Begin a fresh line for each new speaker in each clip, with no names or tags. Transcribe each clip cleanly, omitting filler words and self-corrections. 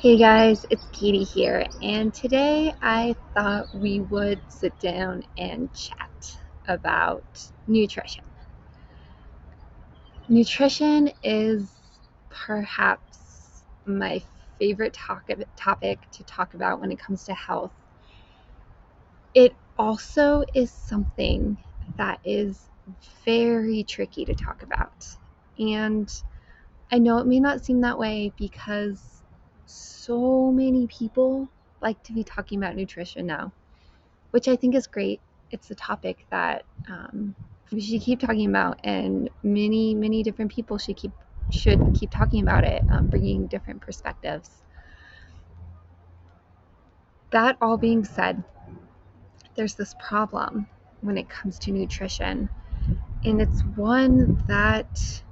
Hey guys, it's Katie here, and today I thought we would sit down and chat about nutrition. Nutrition is perhaps my favorite topic to talk about when it comes to health. It also is something that is very tricky to talk about, and I know it may not seem that way because so many people like to be talking about nutrition now, which I think is great. It's a topic that we should keep talking about, and many different people should keep talking about it, bringing different perspectives. That all being said, there's this problem when it comes to nutrition, and it's one that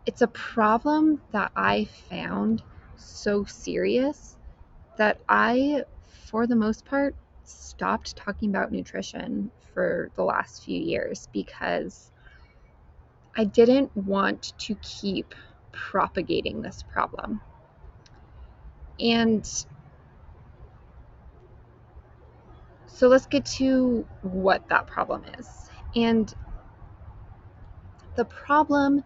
it's a problem that I found so serious that I, for the most part, stopped talking about nutrition for the last few years because I didn't want to keep propagating this problem. And so let's get to what that problem is. And the problem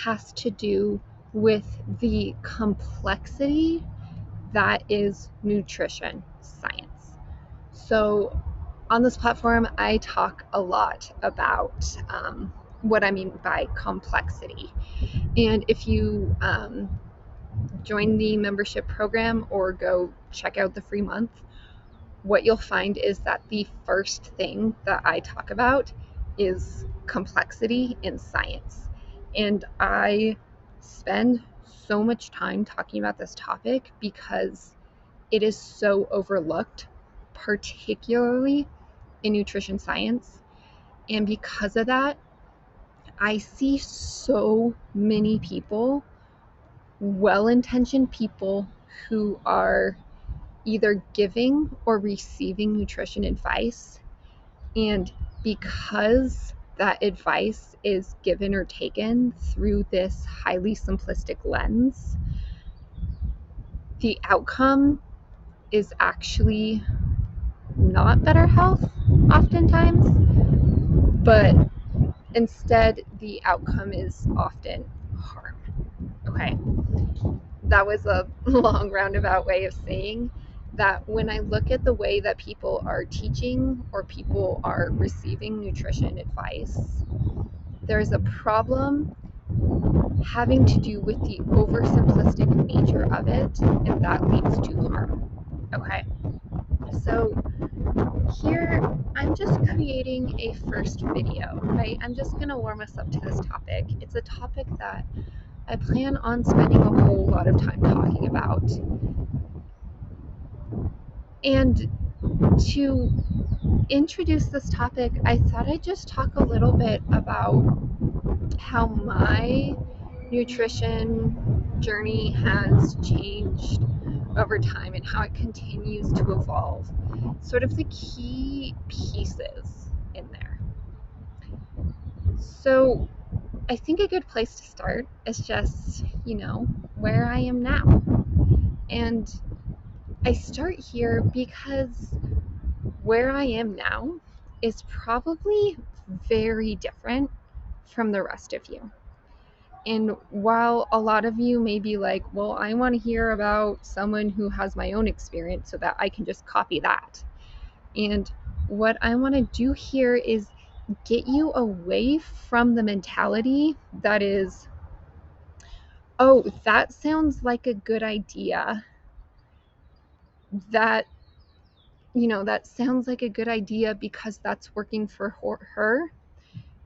has to do with the complexity that is nutrition science. So on this platform, I talk a lot about what I mean by complexity. And if you join the membership program or go check out the free month, what you'll find is that the first thing that I talk about is complexity in science. And I spend so much time talking about this topic because it is so overlooked, particularly in nutrition science. And because of that, I see so many people, well-intentioned people, who are either giving or receiving nutrition advice. And because that advice is given or taken through this highly simplistic lens, the outcome is actually not better health oftentimes, but instead the outcome is often harm. Okay, that was a long roundabout way of saying that when I look at the way that people are teaching or people are receiving nutrition advice, there's a problem having to do with the oversimplistic nature of it, and that leads to harm. Okay, so here I'm just creating a first video, right? I'm just going to warm us up to this topic. It's a topic that I plan on spending a whole lot of time talking about. And to introduce this topic, I thought I'd just talk a little bit about how my nutrition journey has changed over time and how it continues to evolve. Sort of the key pieces in there. So I think a good place to start is just, where I am now. And I start here because where I am now is probably very different from the rest of you. And while a lot of you may be like, well, I want to hear about someone who has my own experience so that I can just copy that. And what I want to do here is get you away from the mentality that is, oh, that sounds like a good idea. That sounds like a good idea because that's working for her.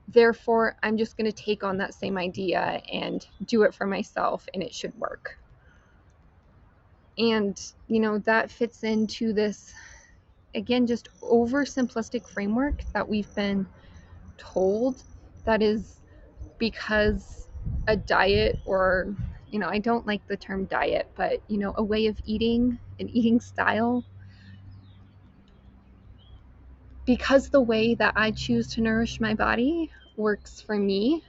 Therefore, I'm just going to take on that same idea and do it for myself, and it should work. And, that fits into this, again, just oversimplistic framework that we've been told that is because a diet, or, I don't like the term diet, but, a way of eating, an eating style, because the way that I choose to nourish my body works for me,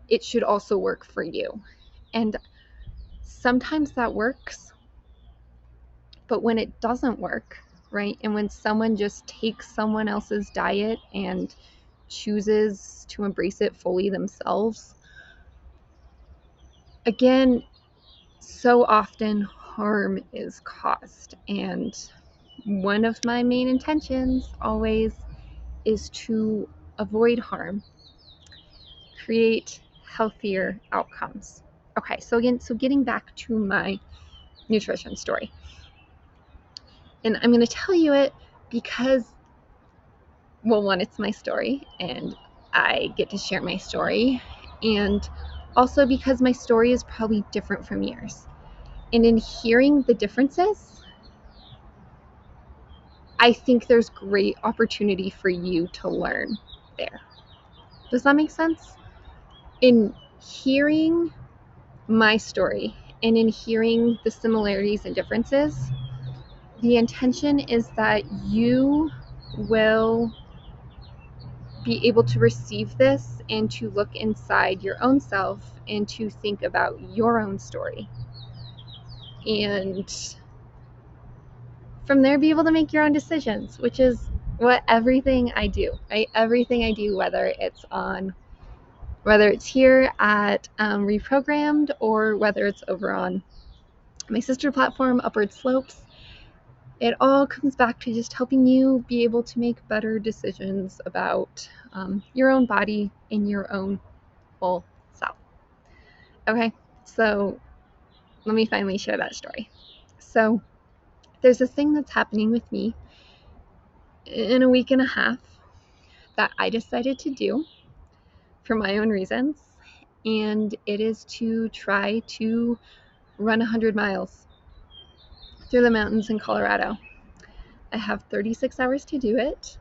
it should also work for you. And sometimes that works, but when it doesn't work, right? And when someone just takes someone else's diet and chooses to embrace it fully themselves, again, so often harm is caused. And one of my main intentions always is to avoid harm, create healthier outcomes. Okay, so getting back to my nutrition story. And I'm going to tell you it because, well, one, it's my story and I get to share my story. And also because my story is probably different from yours. And in hearing the differences, I think there's great opportunity for you to learn there. Does that make sense? In hearing my story and in hearing the similarities and differences, the intention is that you will be able to receive this and to look inside your own self and to think about your own story. And from there, be able to make your own decisions, which is what everything I do, right? Everything I do, whether it's here at Reprogrammed or whether it's over on my sister platform, Upward Slopes, it all comes back to just helping you be able to make better decisions about your own body and your own whole self. Okay, so let me finally share that story. So there's this thing that's happening with me in a week and a half that I decided to do for my own reasons, and it is to try to run 100 miles through the mountains in Colorado. I have 36 hours to do it,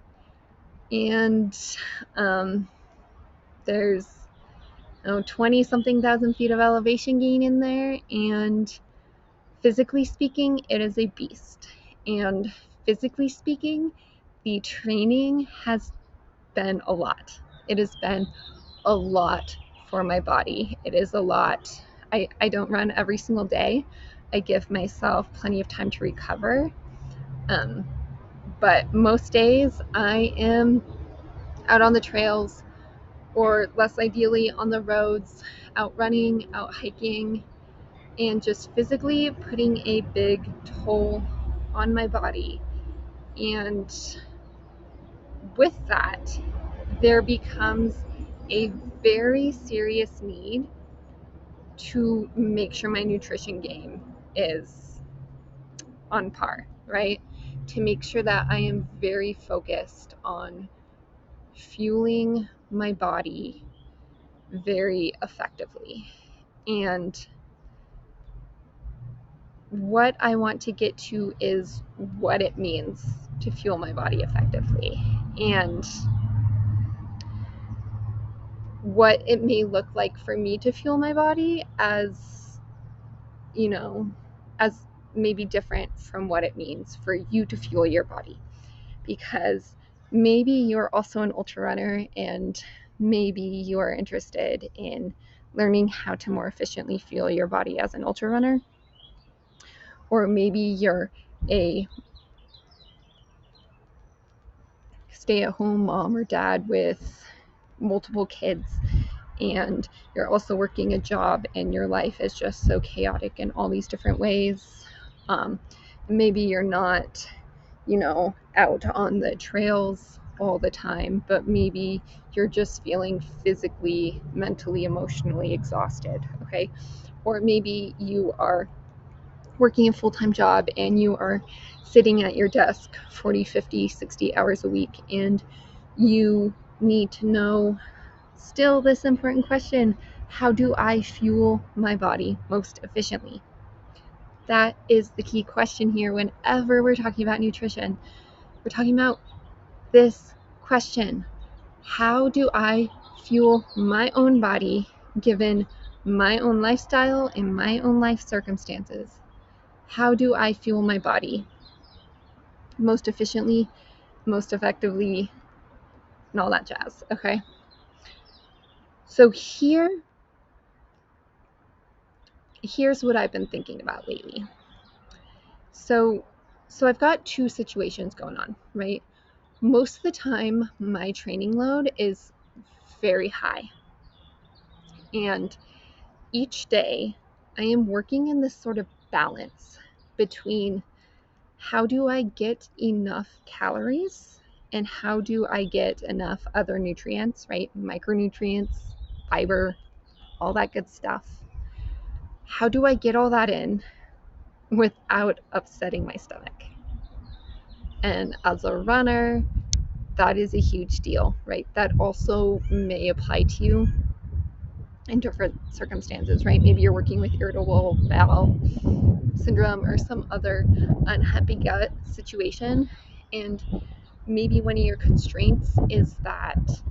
and there's 20 something thousand feet of elevation gain in there, and physically speaking, it is a beast. And physically speaking, the training has been a lot. It has been a lot for my body. It is a lot. I don't run every single day. I give myself plenty of time to recover. But most days I am out on the trails, or less ideally on the roads, out running, out hiking, and just physically putting a big toll on my body. And with that, there becomes a very serious need to make sure my nutrition game is on par, right? To make sure that I am very focused on fueling my body very effectively. And what I want to get to is what it means to fuel my body effectively, and what it may look like for me to fuel my body as, as maybe different from what it means for you to fuel your body. Because maybe you're also an ultra runner, and maybe you are interested in learning how to more efficiently fuel your body as an ultra runner. Or maybe you're a stay-at-home mom or dad with multiple kids, and you're also working a job and your life is just so chaotic in all these different ways. Maybe you're not, out on the trails all the time, but maybe you're just feeling physically, mentally, emotionally exhausted, okay? Or maybe you are working a full-time job and you are sitting at your desk 40, 50, 60 hours a week, and you need to know still this important question: how do I fuel my body most efficiently? That is the key question here whenever we're talking about nutrition. We're talking about this question: how do I fuel my own body given my own lifestyle and my own life circumstances? How do I fuel my body most efficiently, most effectively, and all that jazz, okay? So here here's what I've been thinking about lately. So I've got two situations going on, right? Most of the time, my training load is very high. And each day, I am working in this sort of balance between how do I get enough calories and how do I get enough other nutrients, right? Micronutrients, fiber, all that good stuff. How do I get all that in without upsetting my stomach? And as a runner, that is a huge deal, right? That also may apply to you in different circumstances, right? Maybe you're working with irritable bowel syndrome or some other unhappy gut situation, and maybe one of your constraints is that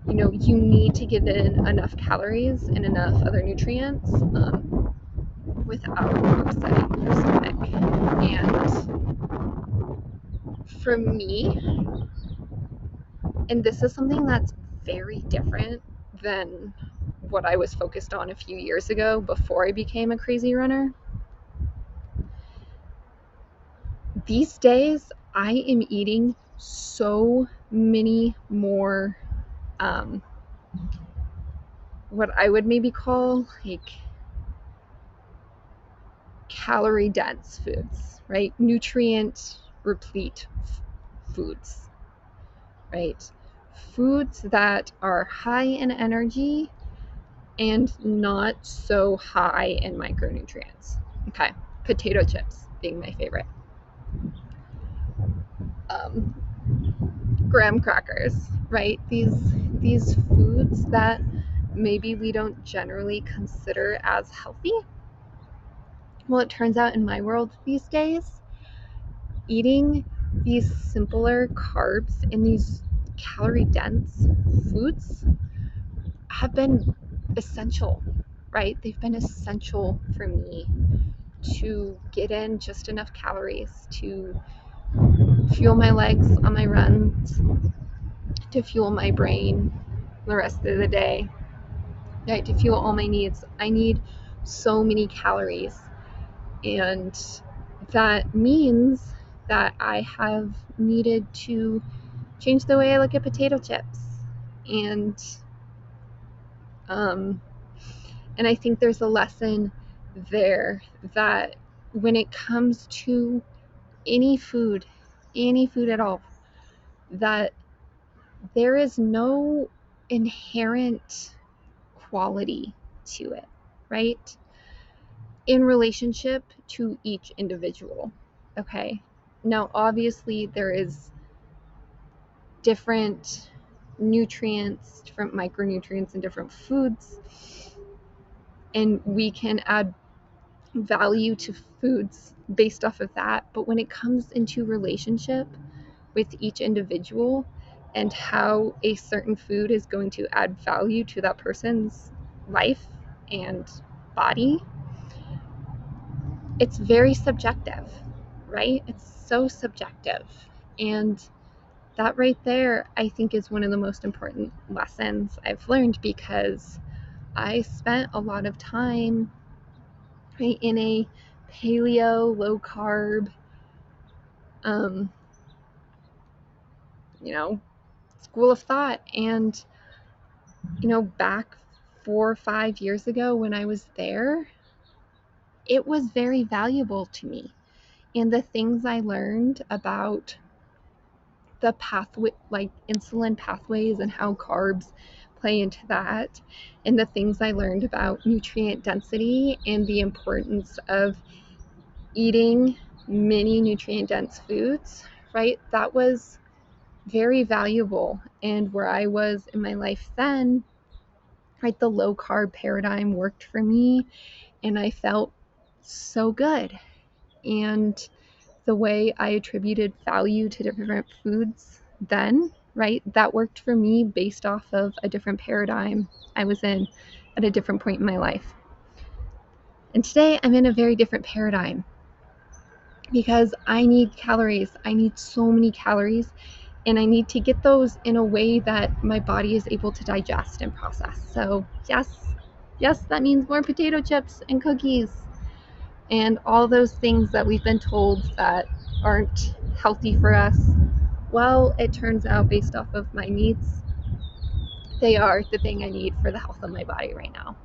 you need to get in enough calories and enough other nutrients without upsetting your stomach. And for me, and this is something that's very different than what I was focused on a few years ago before I became a crazy runner. These days, I am eating so many more what I would maybe call like calorie dense foods, right? Nutrient replete foods, right? Foods that are high in energy and not so high in micronutrients. Okay, potato chips being my favorite. Graham crackers, right? These foods that maybe we don't generally consider as healthy. Well, it turns out in my world these days, eating these simpler carbs and these calorie dense foods have been essential, right? They've been essential for me to get in just enough calories to fuel my legs on my runs, to fuel my brain the rest of the day, right? To fuel all my needs. I need so many calories. And that means that I have needed to change the way I look at potato chips. And I think there's a lesson there that when it comes to any food at all, that there is no inherent quality to it, right? In relationship to each individual. Okay. Now, obviously, there is different nutrients, different micronutrients in different foods, and we can add value to foods based off of that. But when it comes into relationship with each individual and how a certain food is going to add value to that person's life and body, it's very subjective, right? It's so subjective. And that right there, I think, is one of the most important lessons I've learned, because I spent a lot of time in a paleo, low carb, school of thought. And, back 4 or 5 years ago when I was there, it was very valuable to me. And the things I learned about the pathway, like insulin pathways and how carbs play into that, and the things I learned about nutrient density and the importance of eating many nutrient dense foods, right? That was very valuable. And where I was in my life then, right, the low carb paradigm worked for me and I felt so good. And the way I attributed value to different foods then, right, that worked for me based off of a different paradigm I was in at a different point in my life. And today I'm in a very different paradigm because I need calories. I need so many calories, and I need to get those in a way that my body is able to digest and process. So yes, Yes, that means more potato chips and cookies and all those things that we've been told that aren't healthy for us. Well, it turns out, based off of my needs, they are the thing I need for the health of my body right now.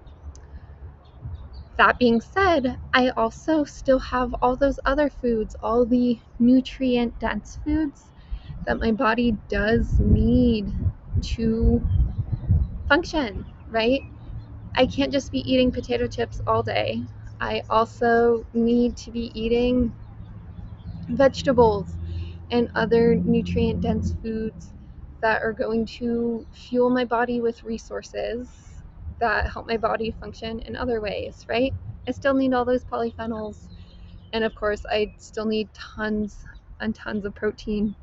That being said, I also still have all those other foods, all the nutrient-dense foods that my body does need to function, right? I can't just be eating potato chips all day. I also need to be eating vegetables and other nutrient-dense foods that are going to fuel my body with resources that help my body function in other ways, right? I still need all those polyphenols. And of course, I still need tons and tons of protein.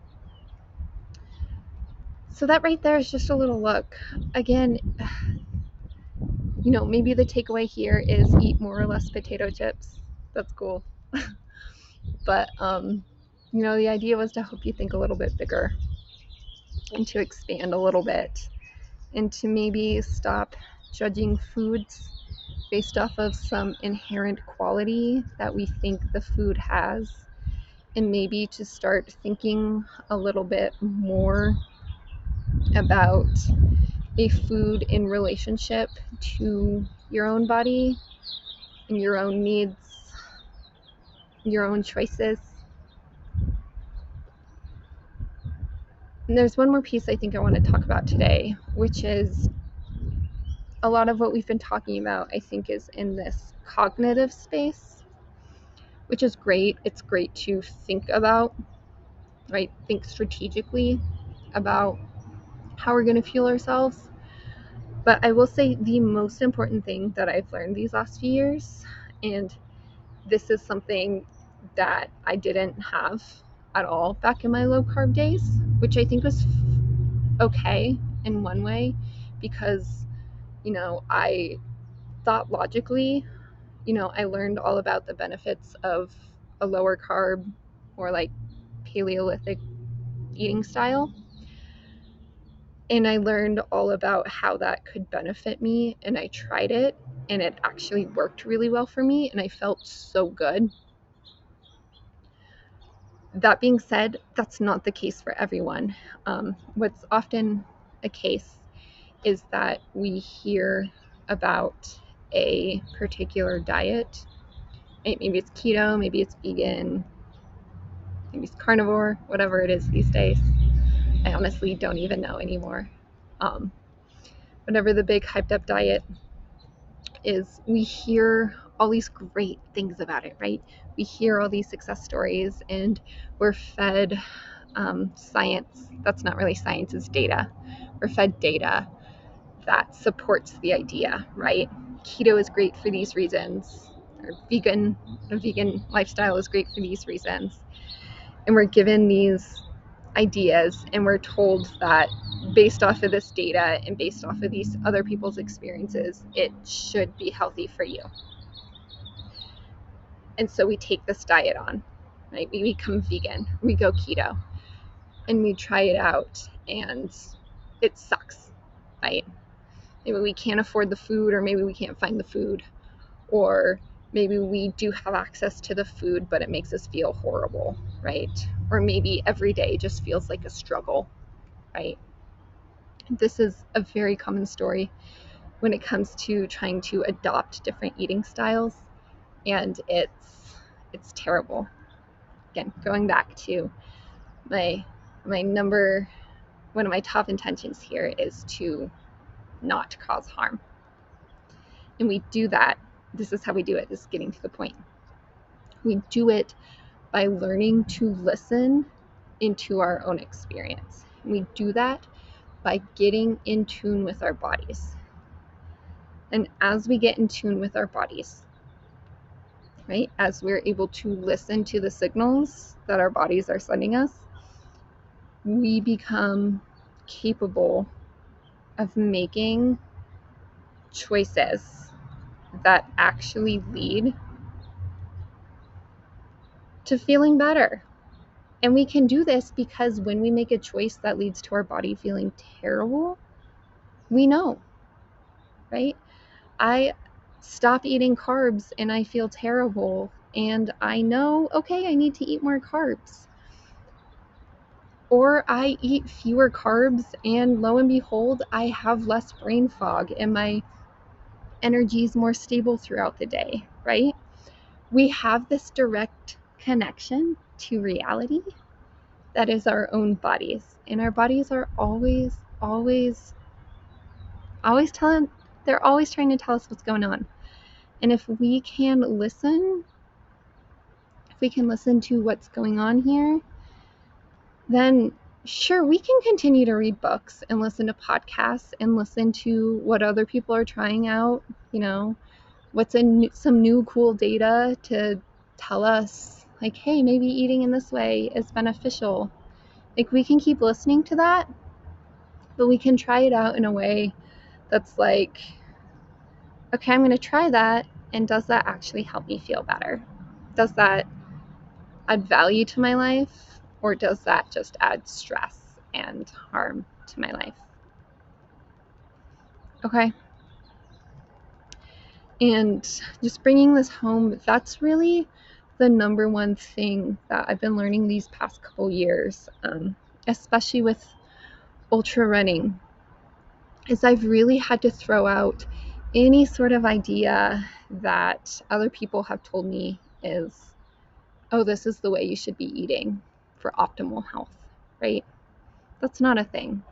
So that right there is just a little look. Again, maybe the takeaway here is eat more or less potato chips. That's cool. But, the idea was to help you think a little bit bigger and to expand a little bit and to maybe stop judging foods based off of some inherent quality that we think the food has, and maybe to start thinking a little bit more about a food in relationship to your own body and your own needs, your own choices. And there's one more piece I think I want to talk about today, which is a lot of what we've been talking about, I think, is in this cognitive space, which is great. It's great to think about, right? Think strategically about how we're going to fuel ourselves. But I will say the most important thing that I've learned these last few years, and this is something that I didn't have at all back in my low carb days, which I think was okay in one way because, I thought logically, I learned all about the benefits of a lower carb or like Paleolithic eating style. And I learned all about how that could benefit me, and I tried it, and it actually worked really well for me, and I felt so good. That being said, that's not the case for everyone. What's often a case is that we hear about a particular diet. Maybe it's keto, maybe it's vegan, maybe it's carnivore, whatever it is these days. I honestly don't even know anymore. Whatever the big hyped up diet is, we hear all these great things about it, right? We hear all these success stories and we're fed science. That's not really science, it's data. We're fed data that supports the idea, right? Keto is great for these reasons, or a vegan lifestyle is great for these reasons. And we're given these ideas and we're told that based off of this data and based off of these other people's experiences, it should be healthy for you. And so we take this diet on, right? We become vegan, we go keto, and we try it out and it sucks, right? Maybe we can't afford the food, or maybe we can't find the food, or maybe we do have access to the food, but it makes us feel horrible, right? Or maybe every day just feels like a struggle, right? This is a very common story when it comes to trying to adopt different eating styles, and it's terrible. Again, going back to my number, one of my top intentions here is to not cause harm. And we do that. This is how we do it. This is getting to the point. We do it by learning to listen into our own experience. We do that by getting in tune with our bodies. And as we get in tune with our bodies, right, as we're able to listen to the signals that our bodies are sending us, we become capable of making choices that actually lead to feeling better. And we can do this because when we make a choice that leads to our body feeling terrible, we know, right? I stop eating carbs and I feel terrible, and I know, okay, I need to eat more carbs. Or I eat fewer carbs and lo and behold, I have less brain fog and my energy is more stable throughout the day, right? We have this direct connection to reality that is our own bodies. And our bodies are always telling, they're always trying to tell us what's going on. And if we can listen to what's going on here, then sure, we can continue to read books and listen to podcasts and listen to what other people are trying out, what's in some new cool data to tell us, like, hey, maybe eating in this way is beneficial. Like, we can keep listening to that, but we can try it out in a way that's like, okay, I'm going to try that, and does that actually help me feel better? Does that add value to my life, or does that just add stress and harm to my life? Okay. And just bringing this home, that's really the number one thing that I've been learning these past couple years, especially with ultra running, is I've really had to throw out any sort of idea that other people have told me is, oh, this is the way you should be eating for optimal health, right? That's not a thing.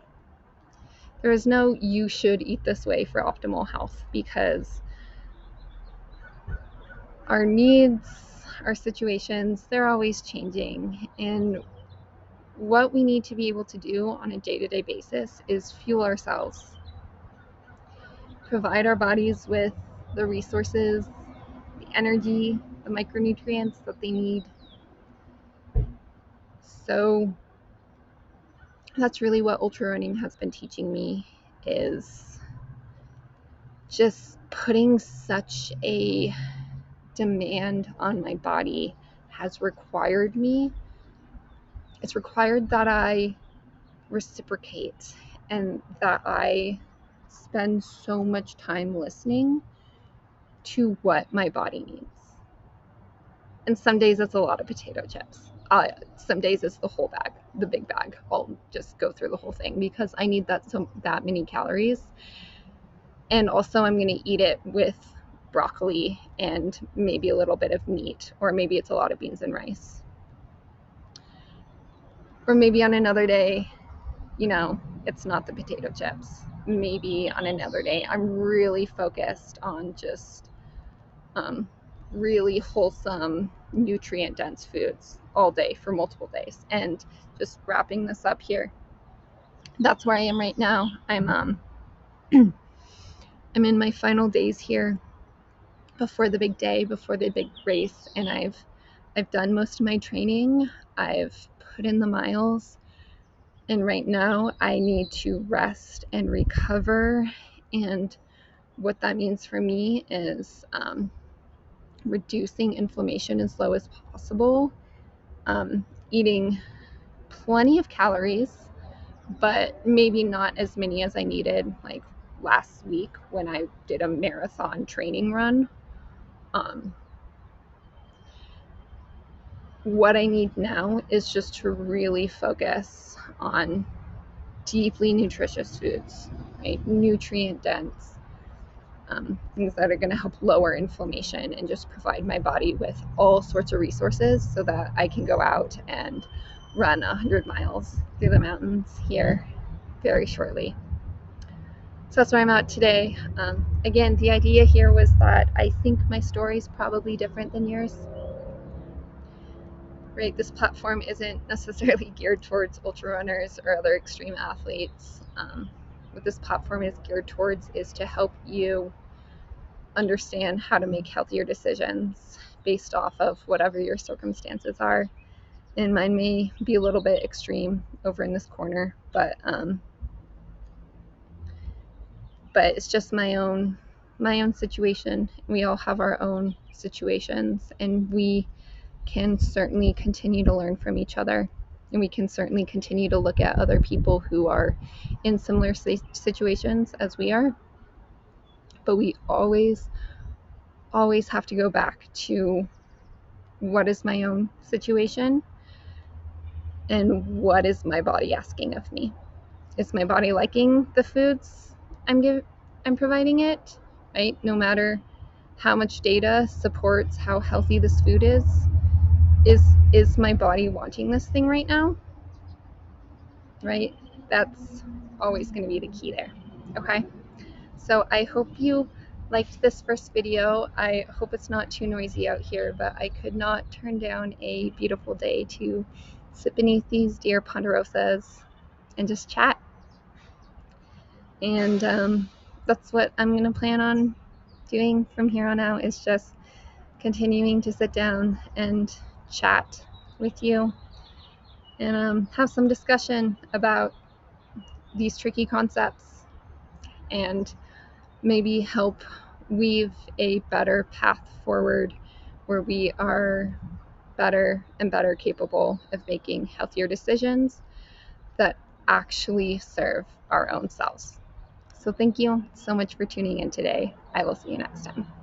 There is no you should eat this way for optimal health, because our needs, our situations, they're always changing. And what we need to be able to do on a day-to-day basis is fuel ourselves, provide our bodies with the resources, the energy, the micronutrients that they need. So that's really what ultra running has been teaching me, is just putting such a demand on my body has required me. It's required that I reciprocate and that I spend so much time listening to what my body needs. And some days it's a lot of potato chips. Some days it's the whole bag, the big bag. I'll just go through the whole thing because I need that many calories. And also I'm going to eat it with broccoli and maybe a little bit of meat, or maybe it's a lot of beans and rice. Or maybe on another day, it's not the potato chips. Maybe on another day, I'm really focused on just really wholesome, nutrient-dense foods all day for multiple days. And just wrapping this up here, that's where I am right now. I'm in my final days here before the big day, before the big race, and I've done most of my training. I've put in the miles. And right now I need to rest and recover. And what that means for me is reducing inflammation as low as possible, eating plenty of calories, but maybe not as many as I needed, like last week when I did a marathon training run. What I need now is just to really focus on deeply nutritious foods, right? Nutrient dense, things that are going to help lower inflammation and just provide my body with all sorts of resources so that I can go out and run 100 miles through the mountains here very shortly. So that's where I'm at today. Again, the idea here was that I think my story is probably different than yours. Right, this platform isn't necessarily geared towards ultra runners or other extreme athletes. What this platform is geared towards is to help you understand how to make healthier decisions based off of whatever your circumstances are. And mine may be a little bit extreme over in this corner, but it's just my own situation. We all have our own situations, and we can certainly continue to learn from each other, and we can certainly continue to look at other people who are in similar situations as we are. But we always always have to go back to what is my own situation and what is my body asking of me. Is my body liking the foods I'm providing it, right? No matter how much data supports how healthy this food is my body wanting this thing right now, right? That's always going to be the key there. Okay, so I hope you liked this first video. I hope it's not too noisy out here, but I could not turn down a beautiful day to sit beneath these deer ponderosas and just chat. And that's what I'm going to plan on doing from here on out, is just continuing to sit down and chat with you and have some discussion about these tricky concepts and maybe help weave a better path forward where we are better and better capable of making healthier decisions that actually serve our own selves. So thank you so much for tuning in today. I will see you next time.